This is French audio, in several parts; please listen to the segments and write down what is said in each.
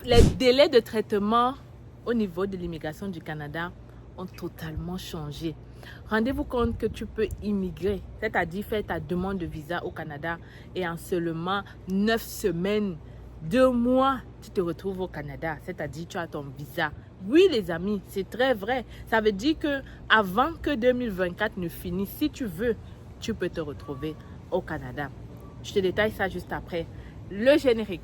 Les délais de traitement au niveau de l'immigration du Canada ont totalement changé. Rendez-vous compte que tu peux immigrer, c'est-à-dire faire ta demande de visa au Canada et en seulement 9 semaines, 2 mois, tu te retrouves au Canada, c'est-à-dire tu as ton visa. Oui les amis, c'est très vrai. Ça veut dire que avant que 2024 ne finisse, si tu veux, tu peux te retrouver au Canada. Je te détaille ça juste après le générique.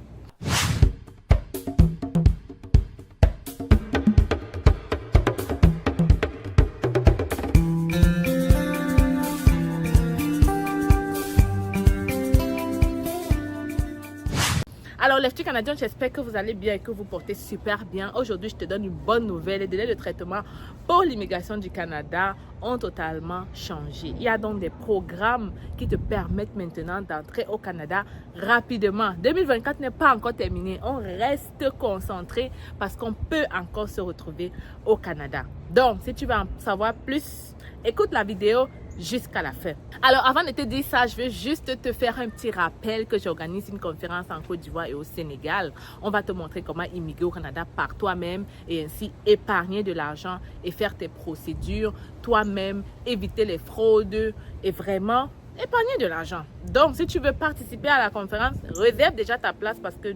Alors les petits Canadiens, j'espère que vous allez bien et que vous portez super bien. Aujourd'hui, je te donne une bonne nouvelle. Les délais de traitement pour l'immigration du Canada ont totalement changé. Il y a donc des programmes qui te permettent maintenant d'entrer au Canada rapidement. 2024 n'est pas encore terminé. On reste concentré parce qu'on peut encore se retrouver au Canada. Donc, si tu veux en savoir plus, écoute la vidéo jusqu'à la fin. Alors avant de te dire ça, je veux juste te faire un petit rappel que j'organise une conférence en Côte d'Ivoire et au Sénégal. On va te montrer comment immigrer au Canada par toi-même et ainsi épargner de l'argent et faire tes procédures toi-même, éviter les fraudes et vraiment épargner de l'argent. Donc si tu veux participer à la conférence, réserve déjà ta place parce que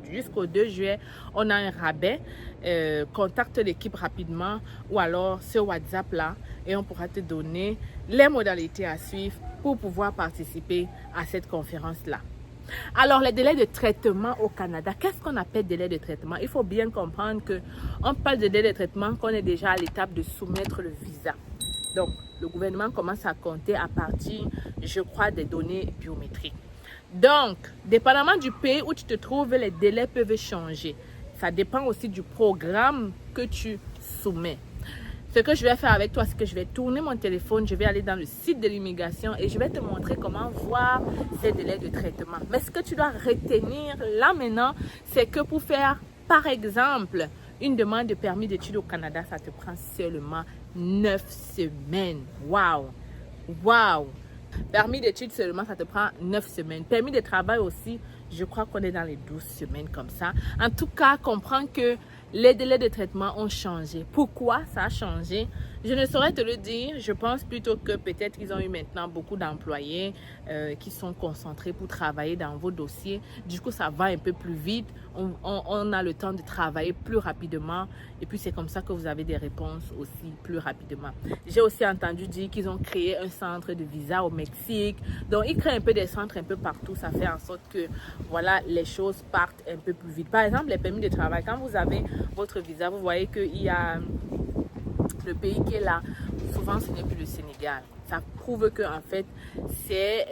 jusqu'au 2 juillet, on a un rabais. Contacte l'équipe rapidement ou alors ce WhatsApp là et on pourra te donner les modalités à suivre pour pouvoir participer à cette conférence là. Alors les délais de traitement au Canada, qu'est-ce qu'on appelle délai de traitement? Il faut bien comprendre que on parle de délai de traitement qu'on est déjà à l'étape de soumettre le visa. Donc le gouvernement commence à compter à partir, je crois, des données biométriques. Donc, dépendamment du pays où tu te trouves, les délais peuvent changer. Ça dépend aussi du programme que tu soumets. Ce que je vais faire avec toi, c'est que je vais tourner mon téléphone, je vais aller dans le site de l'immigration et je vais te montrer comment voir ces délais de traitement. Mais ce que tu dois retenir là maintenant, c'est que pour faire, par exemple, une demande de permis d'études au Canada, ça te prend seulement 9 semaines. Waouh! Waouh! Permis d'études seulement, ça te prend 9 semaines. Permis de travail aussi, je crois qu'on est dans les 12 semaines comme ça. En tout cas, comprends que les délais de traitement ont changé. Pourquoi ça a changé? Je ne saurais te le dire. Je pense plutôt que peut-être qu'ils ont eu maintenant beaucoup d'employés qui sont concentrés pour travailler dans vos dossiers. Du coup, ça va un peu plus vite. On a le temps de travailler plus rapidement. Et puis, c'est comme ça que vous avez des réponses aussi plus rapidement. J'ai aussi entendu dire qu'ils ont créé un centre de visa au Mexique. Donc, ils créent un peu des centres un peu partout. Ça fait en sorte que, voilà, les choses partent un peu plus vite. Par exemple, les permis de travail. Quand vous avez votre visa, vous voyez qu'il y a le pays qui est là. Souvent, ce n'est plus le Sénégal. Ça prouve que en fait, c'est,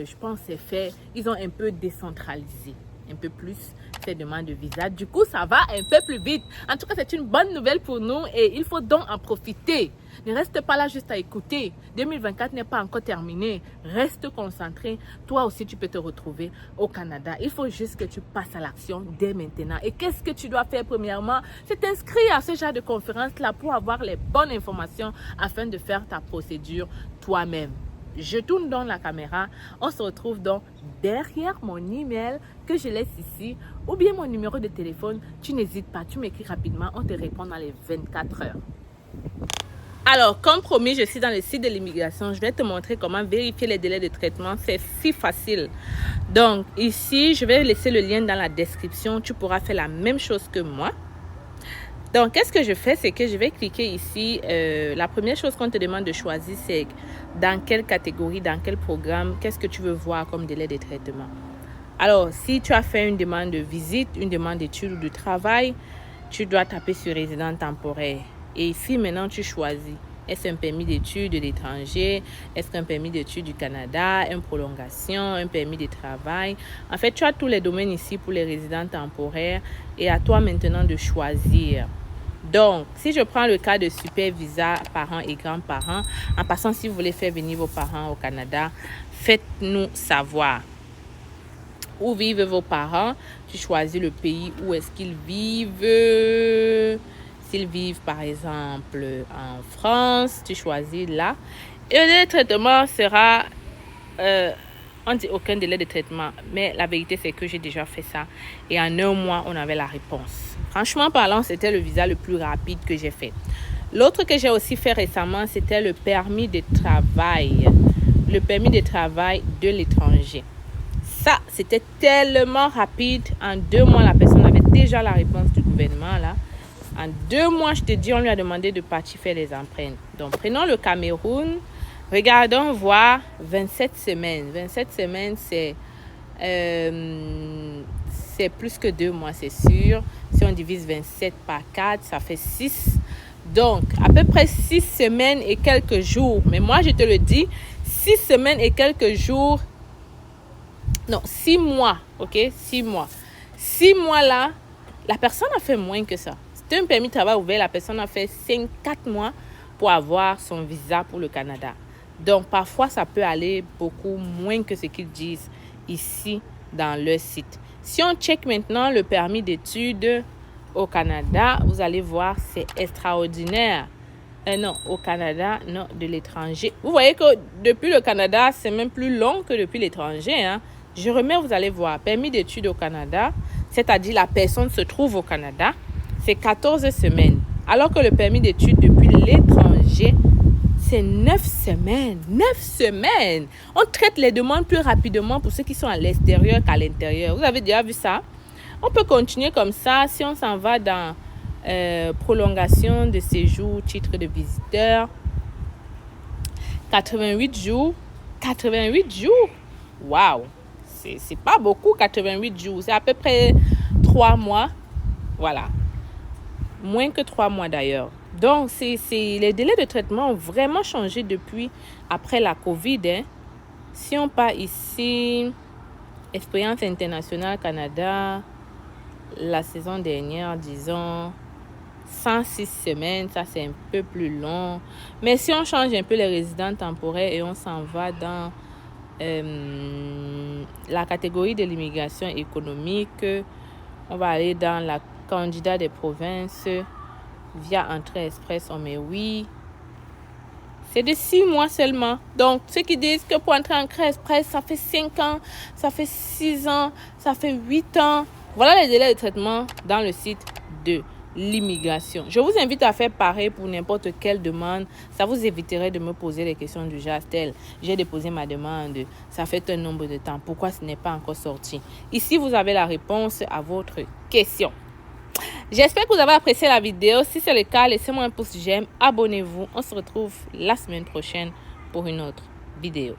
je pense, c'est fait. Ils ont un peu décentralisé, un peu plus ces demandes de visa. Du coup, ça va un peu plus vite. En tout cas, c'est une bonne nouvelle pour nous et il faut donc en profiter. Ne reste pas là juste à écouter. 2024 n'est pas encore terminé. Reste concentré. Toi aussi, tu peux te retrouver au Canada. Il faut juste que tu passes à l'action dès maintenant. Et qu'est-ce que tu dois faire premièrement? C'est t'inscrire à ce genre de conférence-là pour avoir les bonnes informations afin de faire ta procédure toi-même. Je tourne donc la caméra. On se retrouve donc derrière mon email que je laisse ici ou bien mon numéro de téléphone. Tu n'hésites pas, tu m'écris rapidement. On te répond dans les 24 heures. Alors, comme promis, je suis dans le site de l'immigration. Je vais te montrer comment vérifier les délais de traitement. C'est si facile. Donc, ici, je vais laisser le lien dans la description. Tu pourras faire la même chose que moi. Donc, qu'est-ce que je fais? C'est que je vais cliquer ici. La première chose qu'on te demande de choisir, c'est dans quelle catégorie, dans quel programme, qu'est-ce que tu veux voir comme délai de traitement. Alors, si tu as fait une demande de visite, une demande d'études ou de travail, tu dois taper sur résident temporaire. Et ici, maintenant, tu choisis. Est-ce un permis d'études de l'étranger? Est-ce qu'un permis d'études du Canada? Une prolongation? Un permis de travail? En fait, tu as tous les domaines ici pour les résidents temporaires. Et à toi maintenant de choisir. Donc, si je prends le cas de super visa parents et grands-parents, en passant, si vous voulez faire venir vos parents au Canada, faites-nous savoir. Où vivent vos parents? Tu choisis le pays où est-ce qu'ils vivent. S'ils vivent par exemple en France, tu choisis là. Et le traitement sera On dit aucun délai de traitement, mais la vérité c'est que j'ai déjà fait ça et en 1 mois, on avait la réponse. Franchement parlant, c'était le visa le plus rapide que j'ai fait. L'autre que j'ai aussi fait récemment, c'était le permis de travail. Le permis de travail de l'étranger. Ça, c'était tellement rapide. En 2 mois, la personne avait déjà la réponse du gouvernement là. En 2 mois, je te dis, on lui a demandé de partir faire les empreintes. Donc, prenons le Cameroun. Regardons voir 27 semaines. 27 semaines, c'est plus que 2 mois, c'est sûr. Si on divise 27 par 4, ça fait 6. Donc, à peu près 6 semaines et quelques jours. Mais moi, je te le dis, 6 semaines et quelques jours. Non, 6 mois, ok? 6 mois. 6 mois là, la personne a fait moins que ça. C'était un permis de travail ouvert. La personne a fait 4 mois pour avoir son visa pour le Canada. Donc, parfois, ça peut aller beaucoup moins que ce qu'ils disent ici dans leur site. Si on check maintenant le permis d'études au Canada, vous allez voir, c'est extraordinaire. Non, au Canada, non, de l'étranger. Vous voyez que depuis le Canada, c'est même plus long que depuis l'étranger. Hein? Je remets, vous allez voir, permis d'études au Canada, c'est-à-dire la personne se trouve au Canada, c'est 14 semaines. Alors que le permis d'études depuis l'étranger, c'est 9 semaines. 9 semaines. On traite les demandes plus rapidement pour ceux qui sont à l'extérieur qu'à l'intérieur. Vous avez déjà vu ça? On peut continuer comme ça si on s'en va dans prolongation de séjour, titre de visiteur. 88 jours. 88 jours. Waouh! C'est pas beaucoup, 88 jours. C'est à peu près 3 mois. Voilà. Moins que 3 mois d'ailleurs. Donc, les délais de traitement ont vraiment changé depuis après la COVID. Hein. Si on part ici, Expérience internationale Canada, la saison dernière, disons, 106 semaines, ça c'est un peu plus long. Mais si on change un peu les résidents temporaires et on s'en va dans la catégorie de l'immigration économique, on va aller dans la candidat des provinces via entrée express, on met oui. C'est de 6 mois seulement. Donc, ceux qui disent que pour entrer en entrée express, ça fait 5 ans, ça fait 6 ans, ça fait 8 ans. Voilà les délais de traitement dans le site de l'immigration. Je vous invite à faire pareil pour n'importe quelle demande. Ça vous éviterait de me poser les questions du genre tel. J'ai déposé ma demande. Ça fait un nombre de temps. Pourquoi ce n'est pas encore sorti? Ici, vous avez la réponse à votre question. J'espère que vous avez apprécié la vidéo. Si c'est le cas, laissez-moi un pouce j'aime. Abonnez-vous. On se retrouve la semaine prochaine pour une autre vidéo.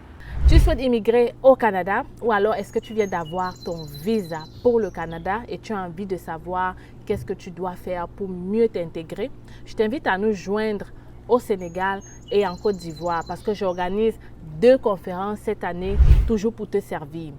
Tu souhaites immigrer au Canada ou alors est-ce que tu viens d'avoir ton visa pour le Canada et tu as envie de savoir qu'est-ce que tu dois faire pour mieux t'intégrer? Je t'invite à nous joindre au Sénégal et en Côte d'Ivoire parce que j'organise 2 conférences cette année toujours pour te servir.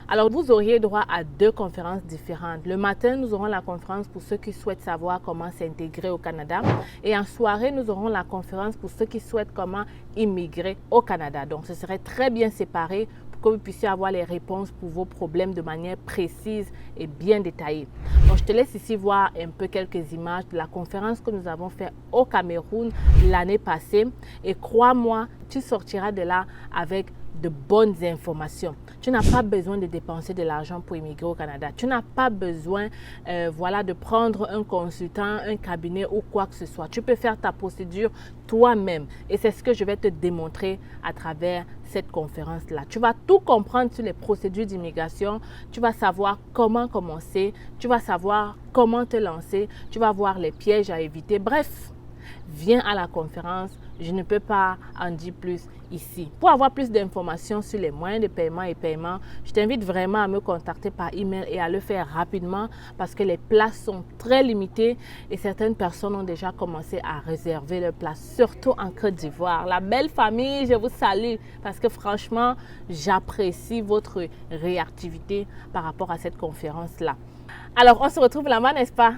Alors, vous auriez droit à 2 conférences différentes. Le matin, nous aurons la conférence pour ceux qui souhaitent savoir comment s'intégrer au Canada. Et en soirée, nous aurons la conférence pour ceux qui souhaitent comment immigrer au Canada. Donc, ce serait très bien séparé pour que vous puissiez avoir les réponses pour vos problèmes de manière précise et bien détaillée. Donc, je te laisse ici voir un peu quelques images de la conférence que nous avons faite au Cameroun l'année passée. Et crois-moi, tu sortiras de là avec de bonnes informations. Tu n'as pas besoin de dépenser de l'argent pour immigrer au Canada. Tu n'as pas besoin de prendre un consultant, un cabinet ou quoi que ce soit. Tu peux faire ta procédure toi-même. Et c'est ce que je vais te démontrer à travers cette conférence-là. Tu vas tout comprendre sur les procédures d'immigration. Tu vas savoir comment commencer. Tu vas savoir comment te lancer. Tu vas voir les pièges à éviter. Bref, viens à la conférence. Je ne peux pas en dire plus ici. Pour avoir plus d'informations sur les moyens de paiement et paiement, je t'invite vraiment à me contacter par email et à le faire rapidement parce que les places sont très limitées et certaines personnes ont déjà commencé à réserver leurs places, surtout en Côte d'Ivoire. La belle famille, je vous salue parce que franchement, j'apprécie votre réactivité par rapport à cette conférence-là. Alors, on se retrouve là-bas, n'est-ce pas?